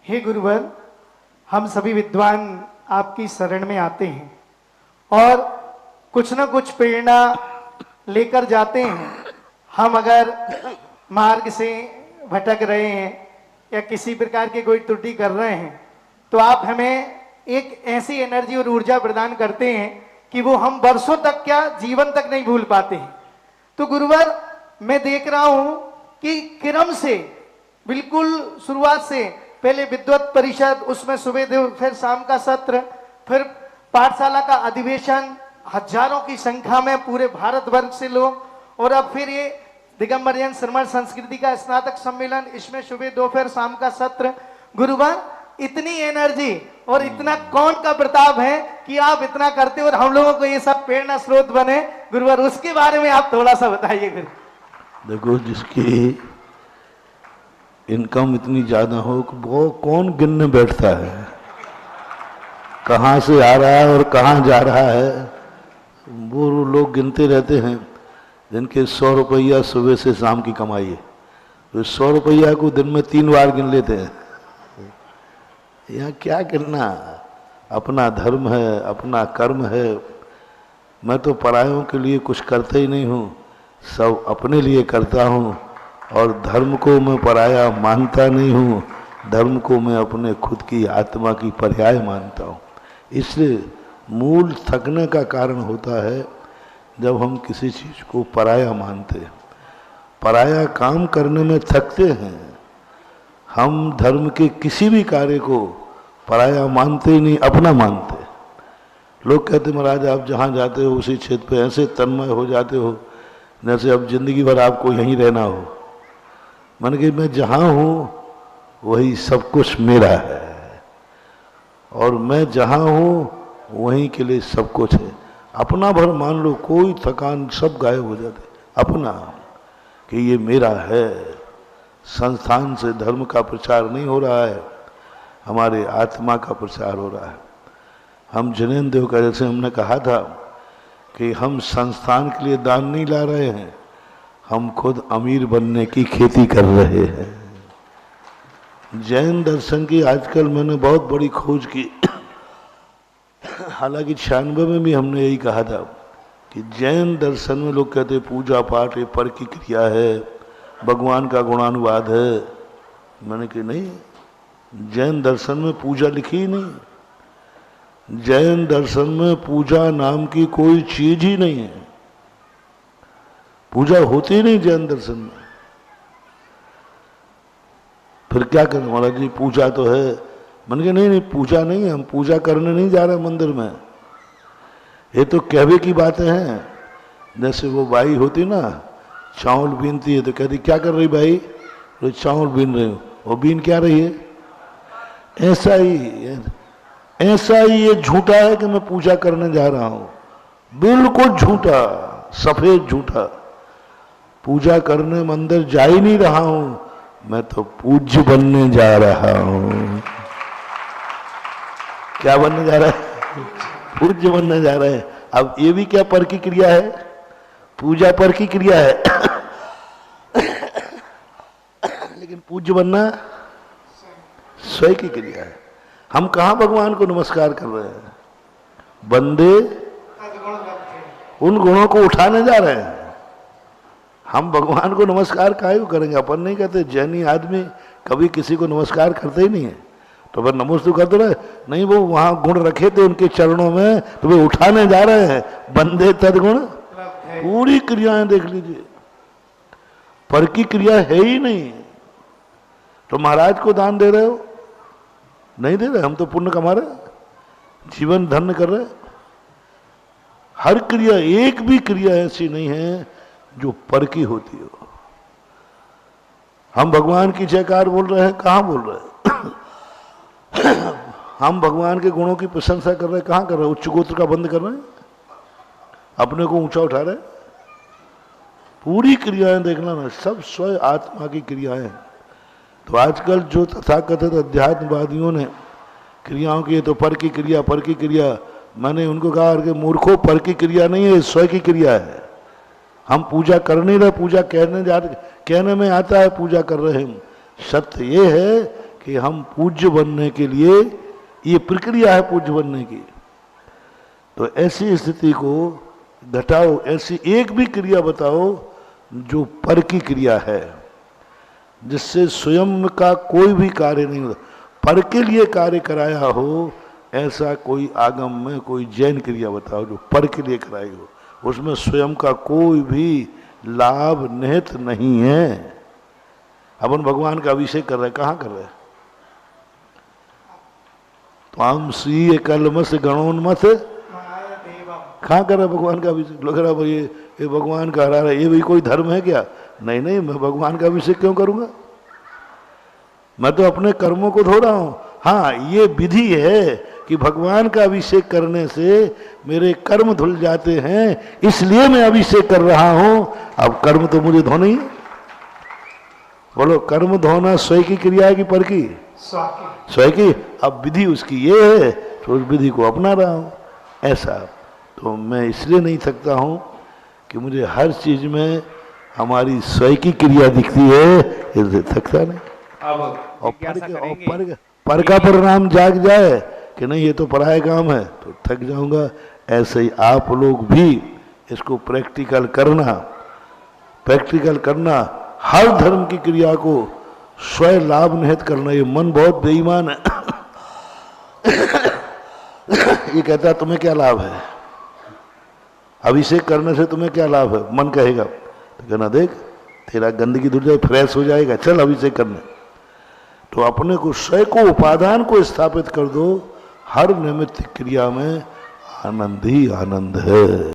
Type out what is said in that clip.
हे गुरुवर, हम सभी विद्वान आपकी शरण में आते हैं और कुछ न कुछ प्रेरणा लेकर जाते हैं। हम अगर मार्ग से भटक रहे हैं या किसी प्रकार की कोई त्रुटि कर रहे हैं तो आप हमें एक ऐसी एनर्जी और ऊर्जा प्रदान करते हैं कि वो हम वर्षों तक, क्या जीवन तक नहीं भूल पाते हैं। तो गुरुवर, मैं देख रहा हूं कि क्रम से बिल्कुल शुरुआत से पहले विद्वत परिषद, उसमें सुबह फिर शाम का सत्र, फिर पाठशाला का अधिवेशन, हजारों की संख्या में पूरे भारतवर्ष से लोग, और अब फिर ये दिगंबर जैन श्रमण संस्कृति का स्नातक सम्मेलन, इसमें सुबह दोपहर शाम का सत्र। गुरुवर, इतनी एनर्जी और इतना कौन का प्रताप है कि आप इतना करते और हम लोगों को ये सब प्रेरणा स्रोत बने। गुरुवर, उसके बारे में आप थोड़ा सा बताइए। फिर देखो, जिसकी इनकम इतनी ज्यादा हो वो कौन गिनने बैठता है कहाँ से आ रहा है और कहाँ जा रहा है। वो लोग गिनते रहते हैं जिनके 100 रुपया सुबह से शाम की कमाई है, तो 100 रुपया को दिन में 3 बार गिन लेते हैं। यहाँ क्या गिनना, अपना धर्म है, अपना कर्म है। मैं तो परायों के लिए कुछ करता ही नहीं हूँ, सब अपने लिए करता हूँ। और धर्म को मैं पराया मानता नहीं हूँ, धर्म को मैं अपने खुद की आत्मा की पर्याय मानता हूँ। इसलिए मूल थकने का कारण होता है जब हम किसी चीज़ को पराया मानते हैं। पराया काम करने में थकते हैं। हम धर्म के किसी भी कार्य को पराया मानते ही नहीं, अपना मानते। लोग कहते महाराज आप जहाँ जाते हो उसी क्षेत्र पे ऐसे तन्मय हो जाते हो जैसे अब जिंदगी भर आपको यहीं रहना हो। मन कि मैं जहाँ हूँ वही सब कुछ मेरा है और मैं जहाँ हूँ वहीं के लिए सब कुछ है। अपना भर मान लो, कोई थकान, सब गायब हो जाते। अपना कि ये मेरा है। संस्थान से धर्म का प्रचार नहीं हो रहा है, हमारे आत्मा का प्रचार हो रहा है। हम जिनेन्द्र देव का, जैसे हमने कहा था कि हम संस्थान के लिए दान नहीं ला रहे हैं, हम खुद अमीर बनने की खेती कर रहे हैं। जैन दर्शन की आजकल मैंने बहुत बड़ी खोज की। हालांकि 96 में भी हमने यही कहा था कि जैन दर्शन में लोग कहते हैं पूजा पाठ ये पर की क्रिया है, भगवान का गुणानुवाद है। मैंने कहा नहीं, जैन दर्शन में पूजा लिखी ही नहीं। जैन दर्शन में पूजा नाम की कोई चीज ही नहीं है। पूजा होती ही नहीं जैन दर्शन में। फिर क्या करें महाराज जी, पूजा तो है। मैंने कहा नहीं नहीं, पूजा नहीं है, हम पूजा करने नहीं जा रहे मंदिर में। ये तो कहवे की बातें हैं। जैसे वो बाई होती ना, चावल बीनती है तो कहती क्या कर रही बाई, तो चावल बीन रही हूँ। वो बीन क्या रही है? ऐसा ही ये झूठा है कि मैं पूजा करने जा रहा हूँ। बिल्कुल झूठा, सफेद झूठा। पूजा करने मंदिर जा ही नहीं रहा हूँ, मैं तो पूज्य बनने जा रहा हूँ। क्या बनने जा रहा है? पूज्य बनने जा रहे हैं। अब ये भी क्या पर की क्रिया है? पूजा पर की क्रिया है। लेकिन पूज्य बनना स्वयं की क्रिया है। हम कहाँ भगवान को नमस्कार कर रहे हैं? बंदे उन गुणों को उठाने जा रहे हैं। हम भगवान को नमस्कार काहे को करेंगे? अपन नहीं कहते। जैनी आदमी कभी किसी को नमस्कार करते ही नहीं है, तो फिर नमस्ते करते रहे नहीं। वो वहां गुण रखे थे उनके चरणों में, तो वे उठाने जा रहे हैं। बंदे तदगुण, पूरी क्रियाएं देख लीजिए, पर की क्रिया है ही नहीं। तो महाराज को दान दे रहे हो? नहीं दे रहे। हम तो पुण्य कमा रहे, जीवन धन्य कर रहे। हर क्रिया, एक भी क्रिया ऐसी नहीं है जो पर की होती हो। हम भगवान की जयकार बोल रहे हैं, कहाँ बोल रहे हैं? हम भगवान के गुणों की प्रशंसा कर रहे हैं, कहाँ कर रहे हैं? उच्च गोत्र का बंद कर रहे हैं, अपने को ऊंचा उठा रहे हैं। पूरी क्रियाएं देखना ना, सब स्वयं आत्मा की क्रियाएं। तो आजकल जो तथाकथित अध्यात्मवादियों ने क्रियाओं की, तो पर की क्रिया, पर की क्रिया। मैंने उनको कहा कि मूर्खों, पर की क्रिया नहीं है, स्वयं की क्रिया है। हम पूजा कर नहीं रहे, पूजा कहने में आता है पूजा कर रहे हैं। सत्य ये है कि हम पूज्य बनने के लिए, ये प्रक्रिया है पूज्य बनने की, तो ऐसी स्थिति को घटाओ। ऐसी एक भी क्रिया बताओ जो पर की क्रिया है, जिससे स्वयं का कोई भी कार्य नहीं होता, पर के लिए कार्य कराया हो, ऐसा कोई आगम में कोई जैन क्रिया बताओ जो पर के लिए कराई हो, उसमें स्वयं का कोई भी लाभ निहित नहीं है। अपन भगवान का अभिषेक कर रहे हैं, कहाँ कर रहे हैं? त्वाम श्री कलमस गणोन्मथ, कहाँ कर रहे भगवान का अभिषेक? लग रहा भाई ये भगवान का हरा रहा है, ये भी कोई धर्म है क्या? नहीं नहीं, मैं भगवान का अभिषेक क्यों करूंगा? मैं तो अपने कर्मों को धो रहा हूं। हाँ, ये विधि है कि भगवान का अभिषेक करने से मेरे कर्म धुल जाते हैं, इसलिए मैं अभिषेक कर रहा हूं। अब कर्म तो मुझे धोने ही है। बोलो, कर्म धोना स्वयं की क्रिया है कि पर की? स्वयं की। अब विधि उसकी ये है तो उस विधि को अपना रहा हूं। ऐसा तो मैं इसलिए नहीं थकता हूं कि मुझे हर चीज में हमारी स्वयं की क्रिया दिखती है, इसलिए थकता नहीं। और पर का परिणाम जाग जाए कि नहीं ये तो पराया काम है तो थक जाऊंगा। ऐसे ही आप लोग भी इसको प्रैक्टिकल करना, हर धर्म की क्रिया को स्वयं लाभ निहित करना। ये मन बहुत बेईमान है। ये कहता है तुम्हें क्या लाभ है, अभिषेक करने से तुम्हें क्या लाभ है? मन कहेगा तो कहना देख तेरा गंदगी धुल जाए, फ्रेश हो जाएगा, चल अभिषेक करने। तो अपने को स्वयं को, उपादान को स्थापित कर दो। हर निमित्त क्रिया में आनंद ही आनंद है।